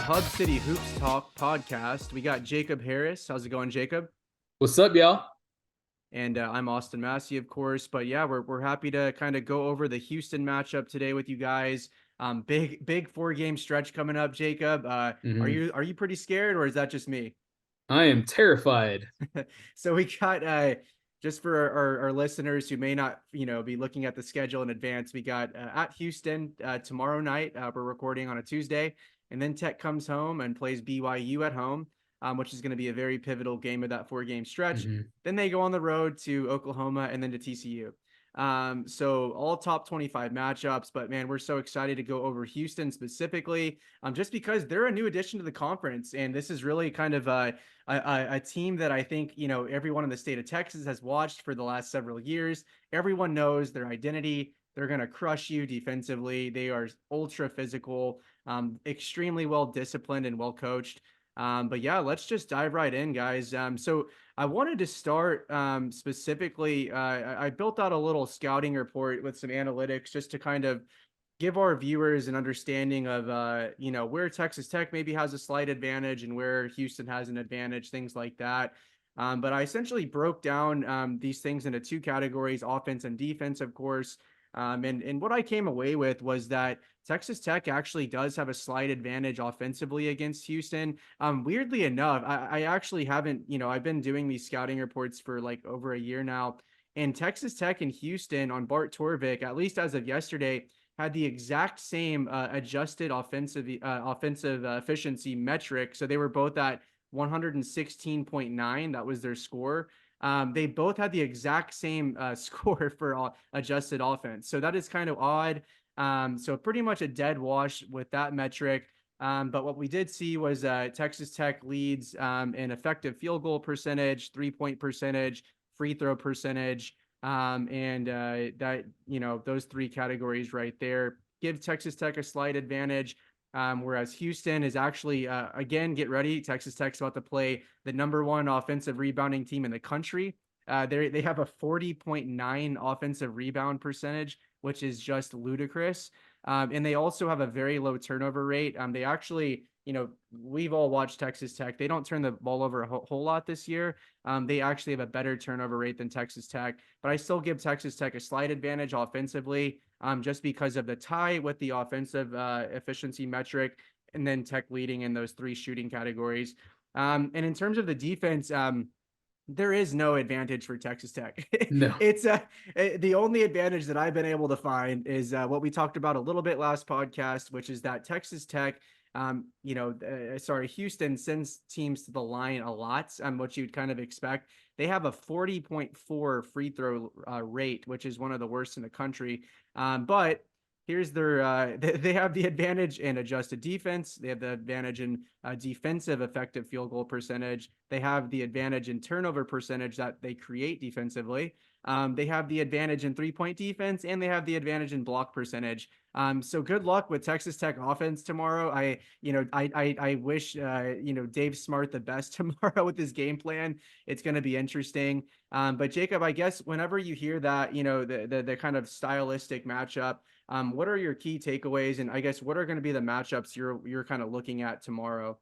Hub City Hoops Talk podcast. We got Jacob Harris. How's it going, Jacob? What's up, y'all? And I'm Austin Massey, of course. But yeah, we're happy to kind of go over the Houston matchup today with you guys. Big 4-game stretch coming up, Jacob. Are hmm you pretty scared, or is that just me? I am terrified. So we got just for our listeners who may not be looking at the schedule in advance, we got at Houston tomorrow night. We're recording on a Tuesday, and then Tech comes home and plays BYU at home, which is going to be a very pivotal game of that 4-game stretch. hmm Then they go on the road to Oklahoma and then to TCU. So all top 25 matchups, but man, we're so excited to go over Houston specifically, just because they're a new addition to the conference, and this is really kind of a team that I think everyone in the state of Texas has watched for the last several years. Everyone knows their identity. They're going to crush you defensively. They are ultra physical, extremely well disciplined and well coached. But yeah, let's just dive right in, guys. So I wanted to start specifically. I built out a little scouting report with some analytics just to kind of give our viewers an understanding of where Texas Tech maybe has a slight advantage and where Houston has an advantage, things like that. But I essentially broke down these things into two categories: offense and defense, of course. And what I came away with was that Texas Tech actually does have a slight advantage offensively against Houston. Weirdly enough, I actually haven't, I've been doing these scouting reports for like over a year now. And Texas Tech and Houston on Bart Torvik, at least as of yesterday, had the exact same adjusted offensive efficiency metric. So they were both at 116.9. That was their score. They both had the exact same score for adjusted offense. So that is kind of odd. So pretty much a dead wash with that metric. But what we did see was Texas Tech leads in effective field goal percentage, 3-point percentage, free throw percentage. And that, those three categories right there give Texas Tech a slight advantage. Whereas Houston is actually, again, get ready. Texas Tech's about to play the number one offensive rebounding team in the country. They have a 40.9 offensive rebound percentage, which is just ludicrous. And they also have a very low turnover rate. They actually, we've all watched Texas Tech. They don't turn the ball over a whole lot this year. They actually have a better turnover rate than Texas Tech, but I still give Texas Tech a slight advantage offensively, just because of the tie with the offensive efficiency metric, and then Tech leading in those three shooting categories. And in terms of the defense, there is no advantage for Texas Tech. No. It's the only advantage that I've been able to find is what we talked about a little bit last podcast, which is that Texas Tech, Houston sends teams to the line a lot, what you'd kind of expect. They have a 40.4 free throw rate, which is one of the worst in the country. But here's their they have the advantage in adjusted defense. They have the advantage in defensive effective field goal percentage. They have the advantage in turnover percentage that they create defensively. They have the advantage in 3-point defense, and they have the advantage in block percentage. So good luck with Texas Tech offense tomorrow. I wish Dave Smart the best tomorrow with his game plan. It's going to be interesting. But Jacob, I guess whenever you hear that, the kind of stylistic matchup, what are your key takeaways, and I guess what are going to be the matchups you're kind of looking at tomorrow?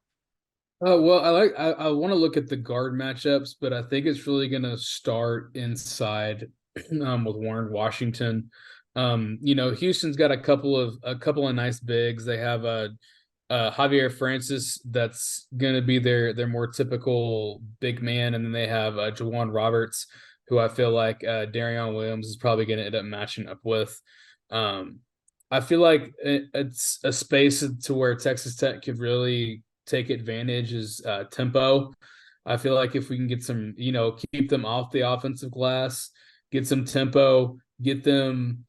Well, I want to look at the guard matchups, but I think it's really going to start inside with Warren Washington. Houston's got a couple of nice bigs. They have Javier Francis that's going to be their more typical big man, and then they have Jawan Roberts, who I feel like Darion Williams is probably going to end up matching up with. Um, I feel like it's a space to where Texas Tech could really take advantage is tempo. I feel like if we can get some, keep them off the offensive glass, get some tempo, get some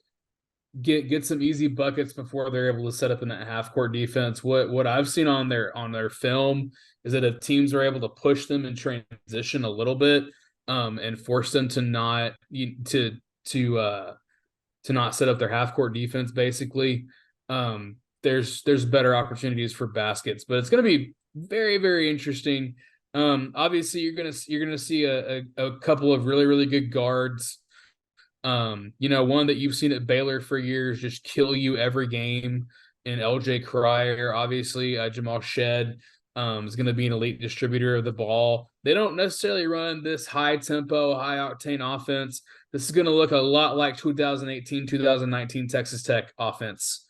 easy buckets before they're able to set up in that half court defense. What I've seen on their film is that if teams are able to push them in transition a little bit, and force them to not to not set up their half court defense, basically, there's better opportunities for baskets. But it's going to be very, very interesting. Obviously, you're gonna see a couple of really, really good guards. One that you've seen at Baylor for years just kill you every game and LJ Cryer. Obviously, Jamal Shed is going to be an elite distributor of the ball. They don't necessarily run this high tempo, high octane offense. This is going to look a lot like 2018, 2019 Texas Tech offense.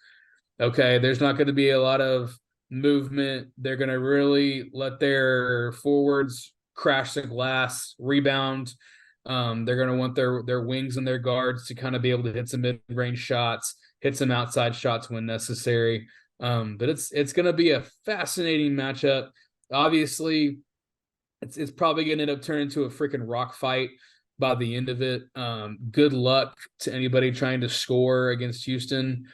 Okay, there's not going to be a lot of movement. They're going to really let their forwards crash the glass, rebound. They're going to want their wings and their guards to kind of be able to hit some mid range shots, hit some outside shots when necessary. But it's going to be a fascinating matchup. Obviously, it's probably going to end up turning into a freaking rock fight by the end of it. Good luck to anybody trying to score against Houston.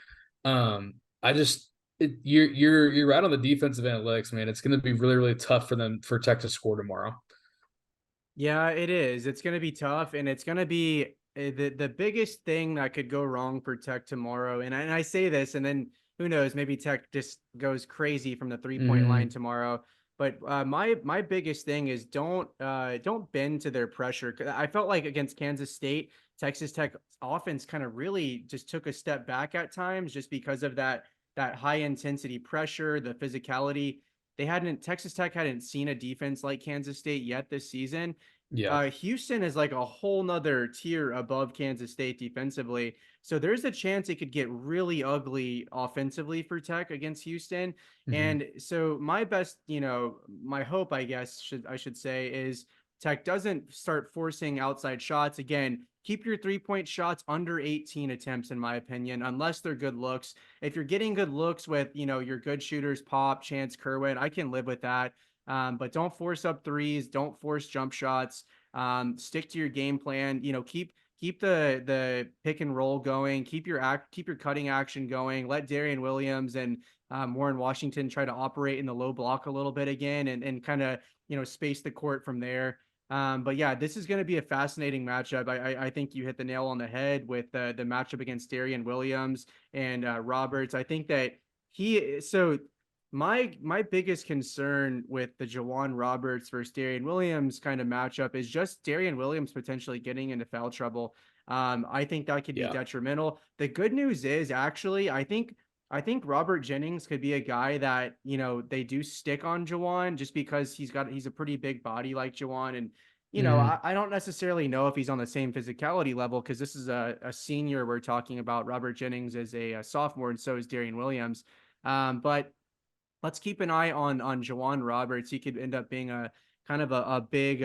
I just you're right on the defensive analytics, man. It's going to be really really tough for Tech to score tomorrow. Yeah, it is. It's going to be tough, and it's going to be the biggest thing that could go wrong for Tech tomorrow. And I say this, and then who knows? Maybe Tech just goes crazy from the 3 point line Mm, tomorrow. But my biggest thing is don't bend to their pressure. 'Cause I felt like against Kansas State, Texas Tech offense kind of really just took a step back at times, just because of that high intensity pressure, the physicality. Texas Tech hadn't seen a defense like Kansas State yet this season. yeah. Houston is like a whole nother tier above Kansas State defensively. So there's a chance it could get really ugly offensively for Tech against Houston. Mm-hmm. And so my hope, I should say, is Tech doesn't start forcing outside shots. Again, keep your 3 point shots under 18 attempts, in my opinion, unless they're good looks. If you're getting good looks with, your good shooters, Pop, Chance, Kerwin, I can live with that. But don't force up threes. Don't force jump shots. Stick to your game plan. Keep the pick and roll going. Keep your cutting action going. Let Darian Williams and Warren Washington try to operate in the low block a little bit again, and kind of space the court from there. But yeah, this is going to be a fascinating matchup. I think you hit the nail on the head with the matchup against Darian Williams and Roberts. I think that he so my biggest concern with the Jawan Roberts versus Darian Williams kind of matchup is just Darian Williams potentially getting into foul trouble. I think that could be Yeah. detrimental. The good news is actually, I think Robert Jennings could be a guy that they do stick on Jawan, just because he's a pretty big body like Jawan. And Mm-hmm. I don't necessarily know if he's on the same physicality level, because this is a senior we're talking about. Robert Jennings is a sophomore, and so is Darian Williams. But let's keep an eye on Jawan Roberts. He could end up being a kind of a big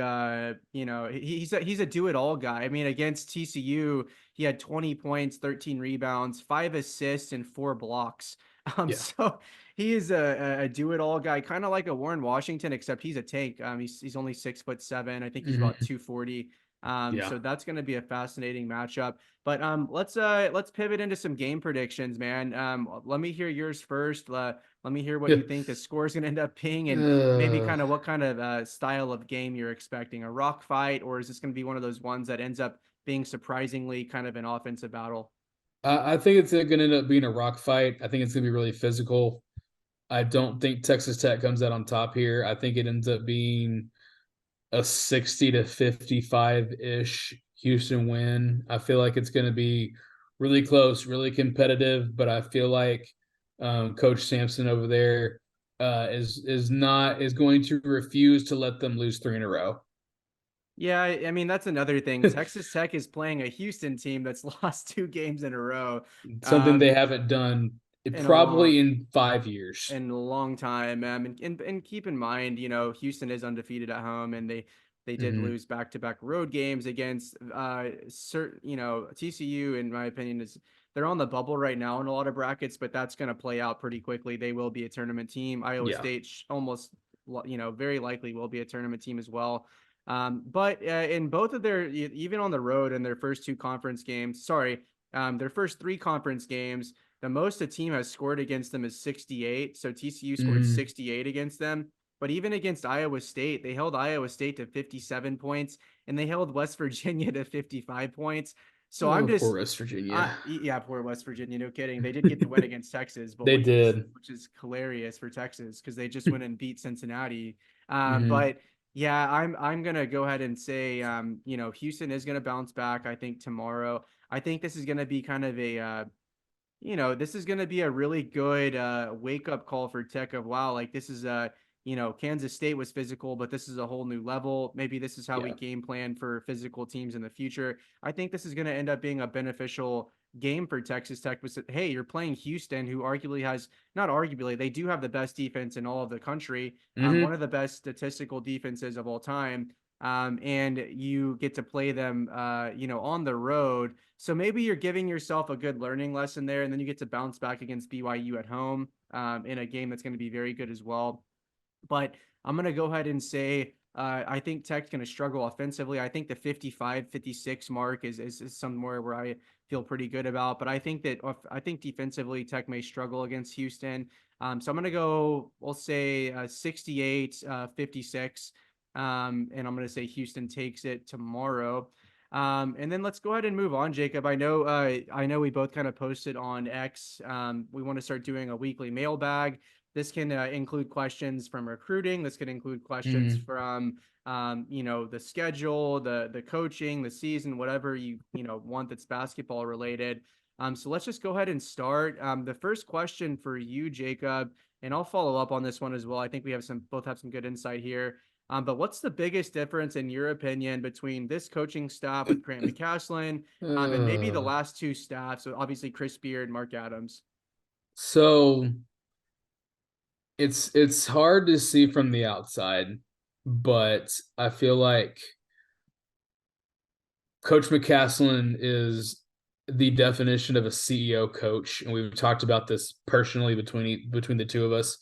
he's a do-it-all guy. I mean, against TCU, he had 20 points, 13 rebounds, 5 assists, and 4 blocks. Yeah. So he is a do-it-all guy, kind of like a Warren Washington, except he's a tank. He's only 6'7". I think he's about Mm-hmm. 240. Yeah. So that's going to be a fascinating matchup. But let's pivot into some game predictions, man. Let me hear yours first. Let me hear what Yeah. you think the score is going to end up being, and maybe Uh, kind of what kind of style of game you're expecting. A rock fight, or is this going to be one of those ones that ends up being surprisingly kind of an offensive battle? I think it's going to end up being a rock fight. I think it's going to be really physical. I don't think Texas Tech comes out on top here. I think it ends up being a 60 to 55 ish Houston win. I feel like it's going to be really close, really competitive, but I feel like Coach Sampson over there is going to refuse to let them lose three in a row. Yeah, I mean that's another thing. Texas Tech is playing a Houston team that's lost 2 games in a row, Something they um, haven't done in a long probably in 5 years. in a long time. And keep in mind, Houston is undefeated at home, and they did Hmm. lose back-to-back road games against certain, TCU. In my opinion, is they're on the bubble right now in a lot of brackets, but that's going to play out pretty quickly. They will be a tournament team. Iowa Yeah. State almost, very likely will be a tournament team as well. But in both of even on the road in their first 2 conference games, sorry, their first 3 conference games, the most a team has scored against them is 68. So TCU scored Hmm. 68 against them. But even against Iowa State, they held Iowa State to 57 points, and they held West Virginia to 55 points. So I'm Oh, just, poor West Virginia. yeah, poor West Virginia. No kidding. They did get the win against Texas, but They did. which is hilarious for Texas, because they just went and beat Cincinnati. Hmm. But yeah, I'm gonna go ahead and say, Houston is gonna bounce back. I think tomorrow. I think this is gonna be kind of this is going to be a really good wake up call for Tech of wow, like this is Kansas State was physical, but this is a whole new level. Maybe this is how we Yeah. game plan for physical teams in the future. I think this is going to end up being a beneficial game for Texas Tech. But hey, you're playing Houston, who arguably has not arguably they do have the best defense in all of the country, one Hmm. of the best statistical defenses of all time. And you get to play them, on the road. So maybe you're giving yourself a good learning lesson there, and then you get to bounce back against BYU at home in a game that's going to be very good as well. But I'm going to go ahead and say I think Tech's going to struggle offensively. I think the 55-56 mark is somewhere where I feel pretty good about. But I think defensively Tech may struggle against Houston. So I'm going to go, we'll say 68-56. And I'm going to say Houston takes it tomorrow. And then let's go ahead and move on, Jacob. I know we both kind of posted on X. We want to start doing a weekly mailbag. This can include questions from recruiting. This can include questions Mm. from the schedule, the coaching, the season, whatever you want that's basketball related. So let's just go ahead and start. The first question for you, Jacob, and I'll follow up on this one as well. I think we have both have some good insight here. But what's the biggest difference in your opinion between this coaching staff with Grant McCasland and maybe the Uh, last two staffs? So obviously Chris Beard, Mark Adams. so it's hard to see from the outside, but I feel like Coach McCaslin is the definition of a CEO coach, and we've talked about this personally between the two of us.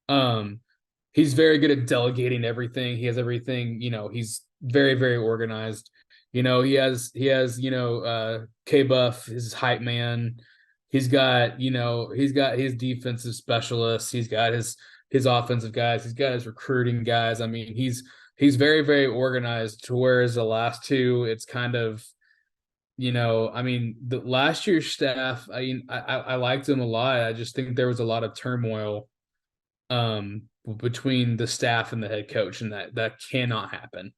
Um, he's very good at delegating everything. He has everything, he's very, very organized. He has K Buff, his hype man. He's got his defensive specialists. He's got his offensive guys. He's got his recruiting guys. I mean, he's very, very organized. Whereas the last two, it's kind of, I mean, the last year's staff, I liked them a lot. I just think there was a lot of turmoil between the staff and the head coach, and that cannot happen.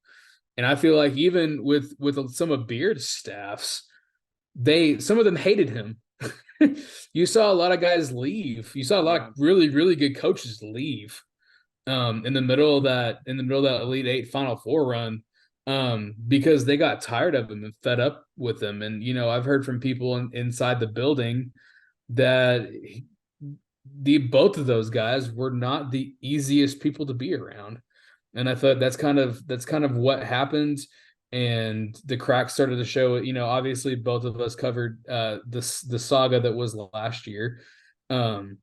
And I feel like even with some of Beard's staffs, some of them hated him. You saw a lot of guys leave. You saw a lot of Yeah. really, really good coaches leave in the middle of that Elite Eight Final Four run, because they got tired of him and fed up with him. And I've heard from people inside the building that the both of those guys were not the easiest people to be around. And I thought that's kind of what happened. And the cracks started to show. Obviously both of us covered the saga that was last year. Um,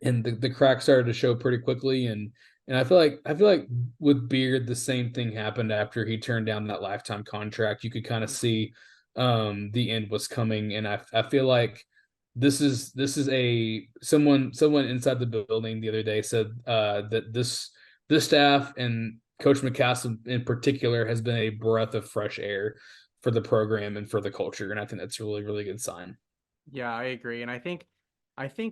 and the cracks started to show pretty quickly. And I feel like with Beard the same thing happened after he turned down that lifetime contract. You could kind of see the end was coming. And I feel like this is a someone inside the building the other day said that this staff and Coach McCaslin in particular has been a breath of fresh air for the program and for the culture. And I think that's a really, really good sign. Yeah, I agree. And I think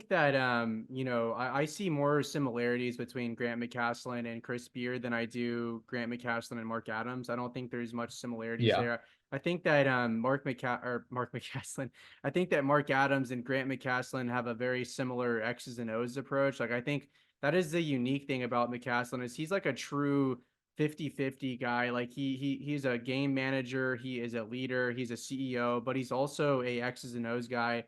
that I see more similarities between Grant McCaslin and Chris Beard than I do Grant McCaslin and Mark Adams. I don't think there's much similarities Yeah. there. I think that Mark McCaslin, I think that Mark Adams and Grant McCaslin have a very similar X's and O's approach. Like I think that is the unique thing about McCaslin is he's like a true 50-50 guy. Like he's a game manager, he is a leader, he's a CEO, but he's also a X's and O's guy,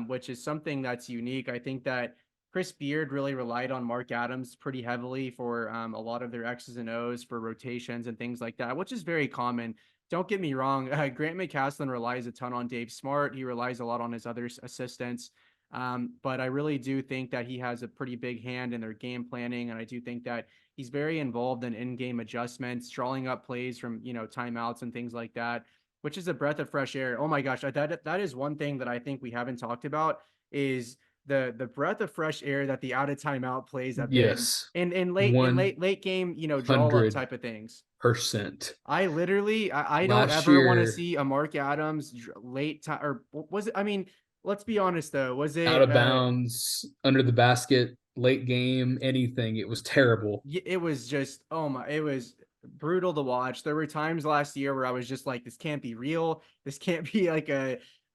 which is something that's unique. I think that Chris Beard really relied on Mark Adams pretty heavily for a lot of their X's and O's for rotations and things like that, which is very common. Don't get me wrong. Grant McCaslin relies a ton on Dave Smart. He relies a lot on his other assistants. But I really do think that he has a pretty big hand in their game planning. And I do think that he's very involved in in-game adjustments, drawing up plays from, timeouts and things like that, which is a breath of fresh air. Oh my gosh, that is one thing that I think we haven't talked about is the breath of fresh air that the out of timeout plays have been Yes. in late game, draw up 100%. type of things. I don't Last ever want to year, see a Mark Adams late time or was it? I mean, let's be honest though. Was out it? of bounds, under the basket, late game, anything. It was terrible. It was just it was brutal to watch. There were times last year where I was just like, this can't be real. This can't be like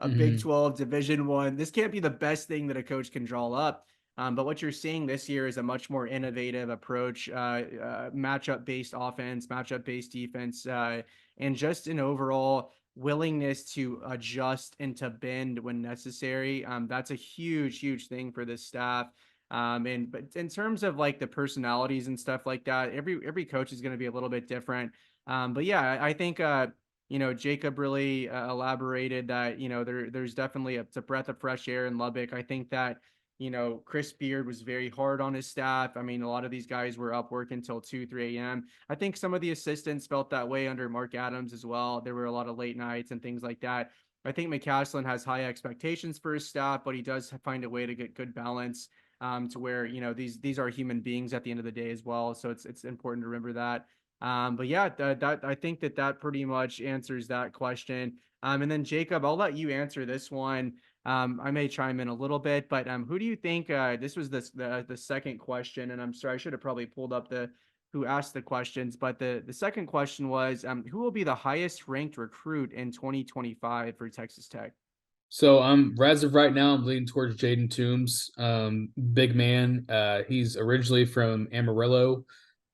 a Big Mhm. 12 Division One. This can't be the best thing that a coach can draw up. But what you're seeing this year is a much more innovative approach, matchup based offense, matchup based defense, and just an overall willingness to adjust and to bend when necessary. That's a huge, huge thing for this staff. And but in terms of like the personalities and stuff like that, every coach is going to be a little bit different. But yeah, I think Jacob really elaborated that there's definitely it's a breath of fresh air in Lubbock. I think that Chris Beard was very hard on his staff. I mean, a lot of these guys were up working until 2, 3 a.m. I think some of the assistants felt that way under Mark Adams as well. There were a lot of late nights and things like that. I think McCaslin has high expectations for his staff, but he does find a way to get good balance to where these are human beings at the end of the day as well. So it's important to remember that. But yeah, that I think that pretty much answers that question. And then Jacob, I'll let you answer this one. I may chime in a little bit, but who do you think? This was the second question, and I'm sorry, I should have probably pulled up the who asked the questions, but the second question was who will be the highest ranked recruit in 2025 for Texas Tech? So I'm as of right now, I'm leaning towards Jaden Toombs. Big man. He's originally from Amarillo,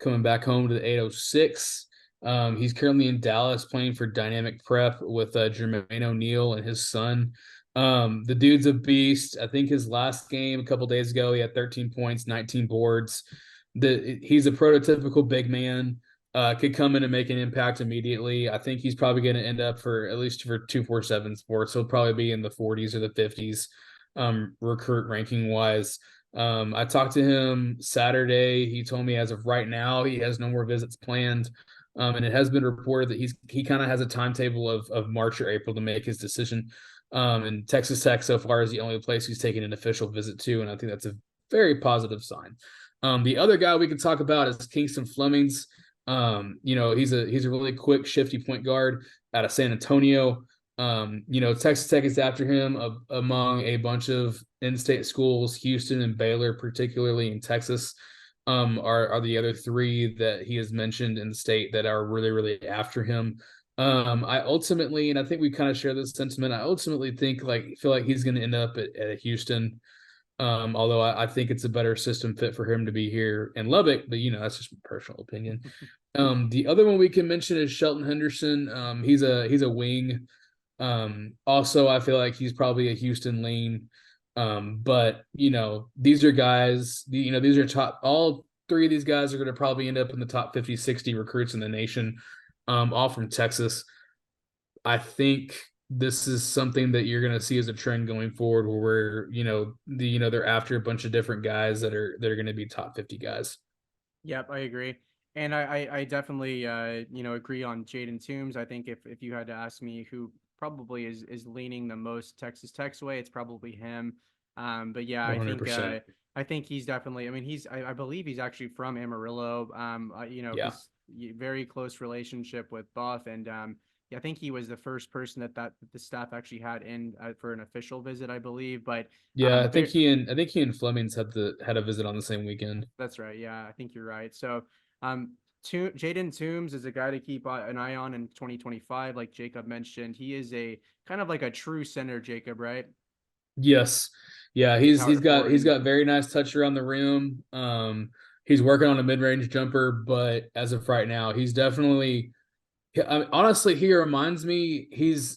coming back home to the 806. He's currently in Dallas playing for Dynamic Prep with Jermaine O'Neal and his son. The dude's a beast. I think his last game a couple days ago, he had 13 points, 19 boards. He's a prototypical big man. Could come in and make an impact immediately. I think he's probably going to end up for at least for 247 sports. He'll probably be in the 40s or the 50s, recruit ranking wise. I talked to him Saturday. He told me as of right now he has no more visits planned, and it has been reported that he kind of has a timetable of March or April to make his decision. And Texas Tech so far is the only place he's taken an official visit to, and I think that's a very positive sign. The other guy we can talk about is Kingston Flemings. He's a really quick, shifty point guard out of San Antonio. Texas Tech is after him among a bunch of in-state schools, Houston and Baylor, particularly in Texas, are the other three that he has mentioned in the state that are really, really after him. I ultimately, and I think we kind of share this sentiment, I ultimately feel like he's going to end up at Houston. Although I think it's a better system fit for him to be here in Lubbock, but that's just my personal opinion. The other one we can mention is Shelton Henderson. He's a wing. Also, I feel like he's probably a Houston lean. But these are guys. These are top. All three of these guys are going to probably end up in the top 50, 60 recruits in the nation. All from Texas. I think this is something that you're going to see as a trend going forward, where they're after a bunch of different guys that are going to be top 50 guys. Yep, I agree. And I definitely agree on Jaden Toombs. I think if you had to ask me who probably is leaning the most Texas Tech's way, it's probably him. But yeah, 100%. I think he's definitely. I mean, I believe he's actually from Amarillo. Yeah. He's very close relationship with Buff, and yeah, I think he was the first person that the staff actually had in for an official visit, I believe. But Yeah, very, I think he and Flemings had a visit on the same weekend. that's right. Yeah, I think you're right. So, Jaden Toombs is a guy to keep an eye on in 2025. Like Jacob mentioned, he is a kind of like a true center, Jacob, right? Yes. Yeah, Big he's power got forward. he's And got very nice touch around the rim. He's working on a mid-range jumper, but as of right now, he's definitely honestly, he reminds me he's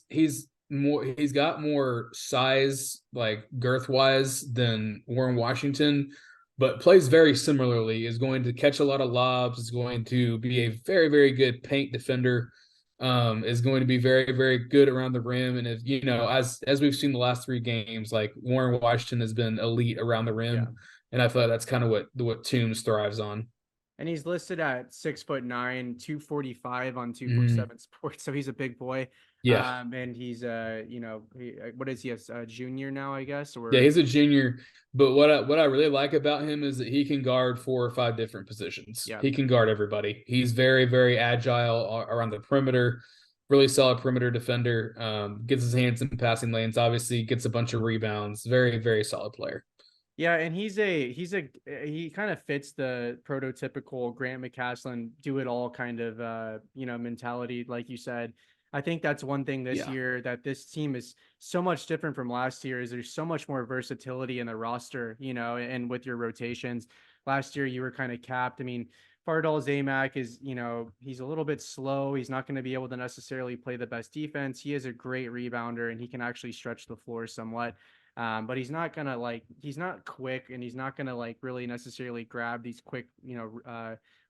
got more size, like girth wise, than Warren Washington, but plays very similarly. Is going to catch a lot of lobs. Is going to be a very, very good paint defender. Is going to be very, very good around the rim. And if as we've seen the last three games, like Warren Washington has been elite around the yeah, rim, and I feel like that's kind of what Toombs thrives on. and he's listed at 6'9", 245 on Mhm. 247 Sports. So he's a big boy. Yeah. And he's what is he, a junior now, I guess, Yeah, or he's a junior, but what I really like about him is that he can guard 4 or 5 different positions. yeah. He can guard everybody. He's very, very agile around the perimeter, really solid perimeter defender. Gets his hands in passing lanes, obviously gets a bunch of rebounds. Very, very solid player. Yeah, and he kind of fits the prototypical Grant McCaslin do it all kind of mentality, like you said. I think that's one thing this Yeah. year that this team is so much different from last year is there's so much more versatility in the roster, and with your rotations. Last year you were kind of capped. I mean, Fardal Zamak is, he's a little bit slow. He's not going to be able to necessarily play the best defense. He is a great rebounder and he can actually stretch the floor somewhat. But he's not quick and he's not gonna like really necessarily grab these quick,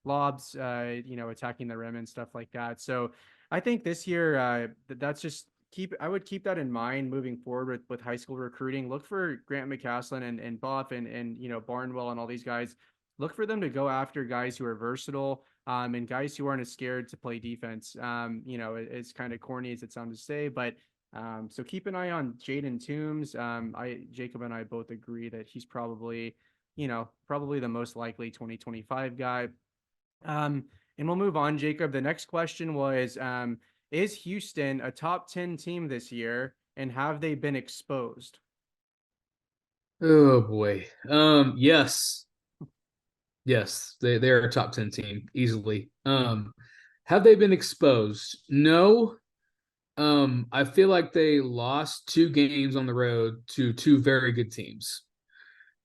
lobs, attacking the rim and stuff like that. So I think this year, that's just I would keep that in mind moving forward with high school recruiting. Look for Grant McCaslin and Buff and Barnwell and all these guys. Look for them to go after guys who are versatile, and guys who aren't as scared to play defense. It's kind of corny as it sounds to say, but so keep an eye on Jaden Toombs. Jacob and I both agree that he's probably the most likely 2025 guy. And we'll move on, Jacob. The next question was, is Houston a top 10 team this year, and have they been exposed? Oh boy. Yes. Yes, they're a top 10 team easily. Have they been exposed? No. I feel like they lost two games on the road to two very good teams.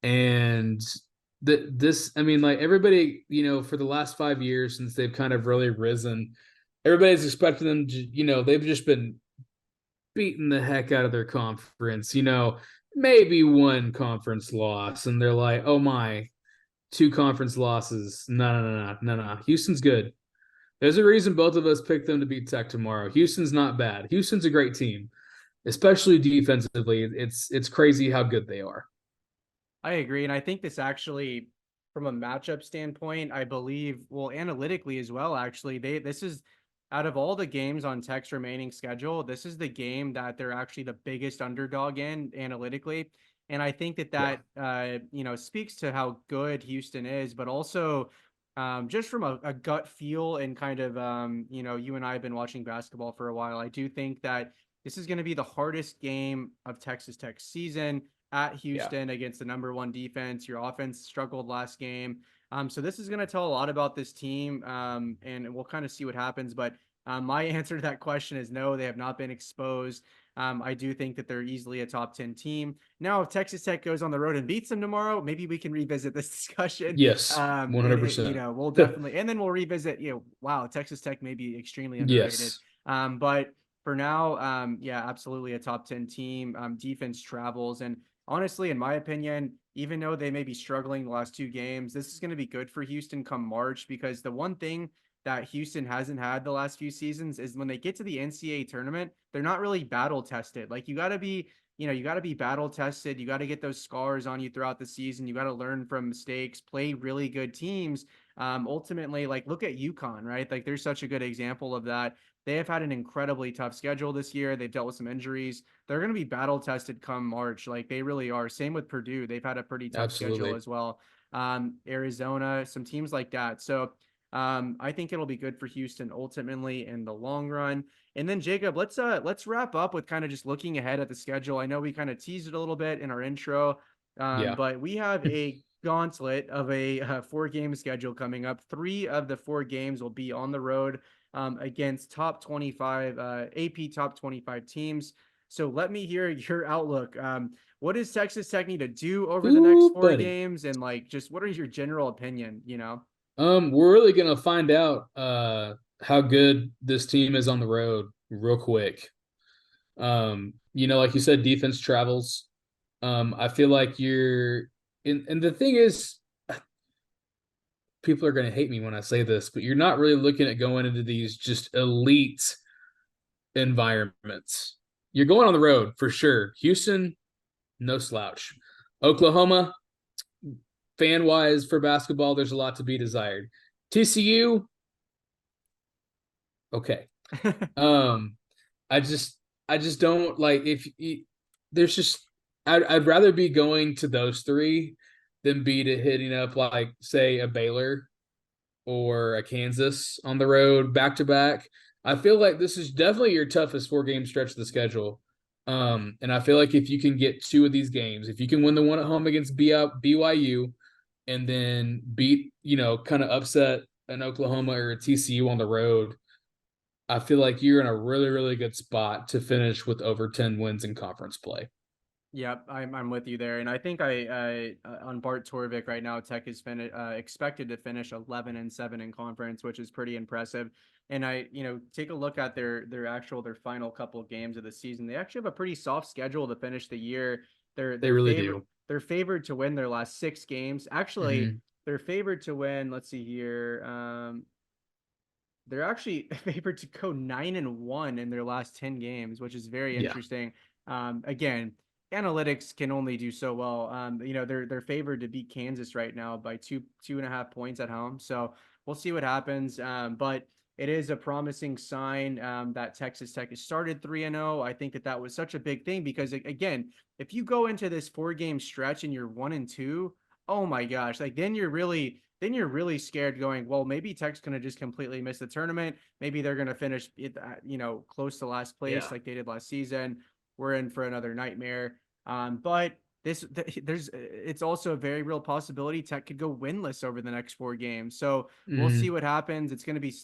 And this, I mean, like everybody, for the last 5 years since they've kind of really risen, everybody's expecting them to, they've just been beating the heck out of their conference, maybe one conference loss, and they're like, oh my, two conference losses. No, no, no, no, no, no. Houston's good. There's a reason both of us picked them to beat Tech tomorrow. Houston's not bad. Houston's a great team, especially defensively. It's crazy how good they are. I agree. And I think this actually, from a matchup standpoint, I believe, well, analytically as well, actually, this is out of all the games on Tech's remaining schedule, this is the game that they're actually the biggest underdog in analytically. And I think Yeah, speaks to how good Houston is, but also just from a gut feel and kind of, you and I have been watching basketball for a while. I do think that this is going to be the hardest game of Texas Tech season at yeah, Houston against the number one defense. Your offense struggled last game. So this is going to tell a lot about this team, and we'll kind of see what happens. But my answer to that question is no, they have not been exposed. I do think that they're easily a top 10 team. Now, if Texas Tech goes on the road and beats them tomorrow, maybe we can revisit this discussion. yes, We'll 100%. definitely, and then we'll revisit, wow, Texas Tech may be extremely underrated. Yes, But for now, yeah, absolutely a top 10 team. Defense travels. And honestly, in my opinion, even though they may be struggling the last two games, this is going to be good for Houston come March because the one thing that Houston hasn't had the last few seasons is when they get to the NCAA tournament, they're not really battle tested. Like you got to be battle tested. You got to get those scars on you throughout the season. You got to learn from mistakes, play really good teams. Ultimately, like look at UConn, right? Like there's such a good example of that. They have had an incredibly tough schedule this year. They've dealt with some injuries. They're going to be battle tested come March. Like they really are. Same with Purdue. They've had a pretty tough schedule absolutely. as well. Arizona, some teams like that. So I think it'll be good for Houston ultimately in the long run. And then Jacob, let's wrap up with kind of just looking ahead at the schedule. I know we kind of teased it a little bit in our intro, Yeah. but we have a gauntlet of a 4 game schedule coming up. 3 of the 4 games will be on the road against top 25 AP top 25 teams. So let me hear your outlook. What does Texas Tech need to do over the next Ooh, four buddy. games, and like just what are your general opinion? We're really gonna find out how good this team is on the road real quick. Like you said, defense travels. I feel like you're and the thing is, people are gonna hate me when I say this, but you're not really looking at going into these just elite environments. You're going on the road for sure. Houston, no slouch. Oklahoma, fan wise for basketball, there's a lot to be desired. TCU, okay. Um, I just I just don't like if there's just I'd rather be going to those three than be to hitting up like say a Baylor or a Kansas on the road back to back. I feel like this is definitely your toughest 4 game stretch of the schedule. And I feel like if you can get two of these games, if you can win the one at home against BYU and then beat, kind of upset an Oklahoma or a TCU on the road, I feel like you're in a really, really good spot to finish with over 10 wins in conference play. Yep, I'm with you there, and I think on Bart Torvik right now, Tech is expected to finish 11-7 in conference, which is pretty impressive. And take a look at their final couple of games of the season. They actually have a pretty soft schedule to finish the year. They're They they're really favored do. they're favored to win their last 6 games. Actually, Hmm. they're favored to win. Let's see here. They're actually favored to go 9-1 in their last 10 games, which is very Yeah. interesting. Again, analytics can only do so well. They're favored to beat Kansas right now by 2.5 points at home. So we'll see what happens. But it is a promising sign that Texas Tech has started 3-0. I think that was such a big thing because again, if you go into this 4 game stretch and you're 1-2, oh my gosh, like then you're really scared going, well, maybe Tech's going to just completely miss the tournament. Maybe they're going to finish it, close to last place Yeah. like they did last season. We're in for another nightmare. But it's also a very real possibility Tech could go winless over the next 4 games. So we'll see Hmm. what happens. It's going to be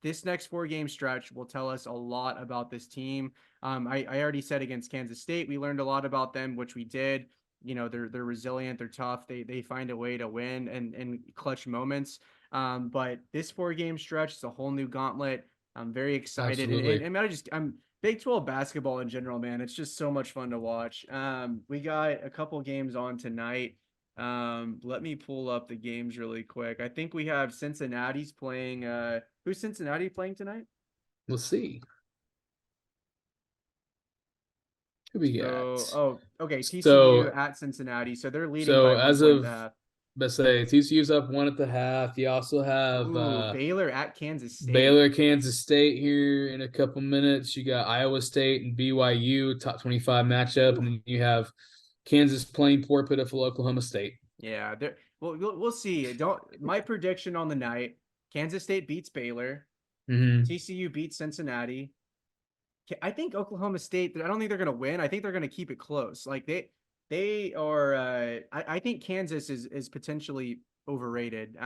this next 4 game stretch will tell us a lot about this team. I already said against Kansas State, we learned a lot about them, which we did. They're resilient, they're tough, they find a way to win and in clutch moments. But this 4 game stretch is a whole new gauntlet. I'm very excited, Absolutely. and I'm Big 12 basketball in general, man. It's just so much fun to watch. We got a couple games on tonight. Let me pull up the games really quick. I think we have Cincinnati's playing. Who's Cincinnati playing tonight? We'll see. Who we got? Okay, TCU So, at Cincinnati. So they're leading so by one as point at of the half. let's say TCU's up one at the half. You also have Ooh, Baylor at Kansas State. Baylor, Kansas State here in a couple minutes. You got Iowa State and BYU top 25 matchup, and Ooh, then you have Kansas playing poor pitiful Oklahoma State. yeah. We'll see. Don't My prediction on the night: Kansas State beats Baylor. Hmm. TCU beats Cincinnati. I think Oklahoma State. I don't think they're going to win. I think they're going to keep it close. Like they are. I think Kansas is potentially overrated.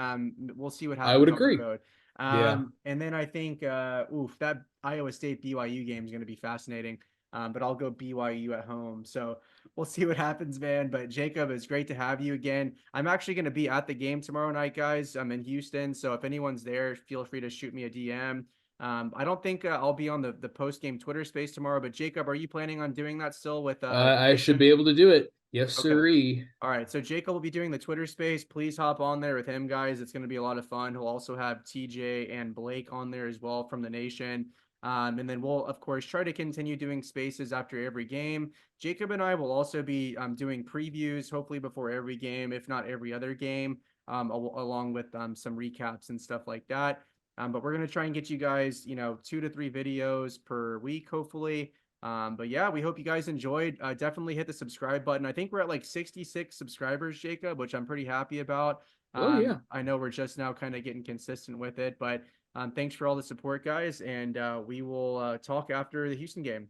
We'll see what I happens would on the agree. road. Yeah. And then I think, that Iowa State BYU game is going to be fascinating. But I'll go BYU at home. So we'll see what happens, man. But Jacob, it's great to have you again. I'm actually going to be at the game tomorrow night, guys. I'm in Houston, so if anyone's there, feel free to shoot me a DM. I don't think I'll be on the post game Twitter space tomorrow, but Jacob, are you planning on doing that still with I should Nation? be able to do it. Yes, Okay. sirree. All right. So Jacob will be doing the Twitter space. Please hop on there with him, guys. It's going to be a lot of fun. He'll also have TJ and Blake on there as well from the Nation. And then we'll, of course, try to continue doing spaces after every game. Jacob and I will also be doing previews, hopefully before every game, if not every other game, along with some recaps and stuff like that. But we're going to try and get you guys, 2 to 3 videos per week, hopefully. But yeah, we hope you guys enjoyed. Definitely hit the subscribe button. I think we're at like 66 subscribers, Jacob, which I'm pretty happy about. Oh yeah. I know we're just now kind of getting consistent with it, but thanks for all the support, guys, and we will talk after the Houston game.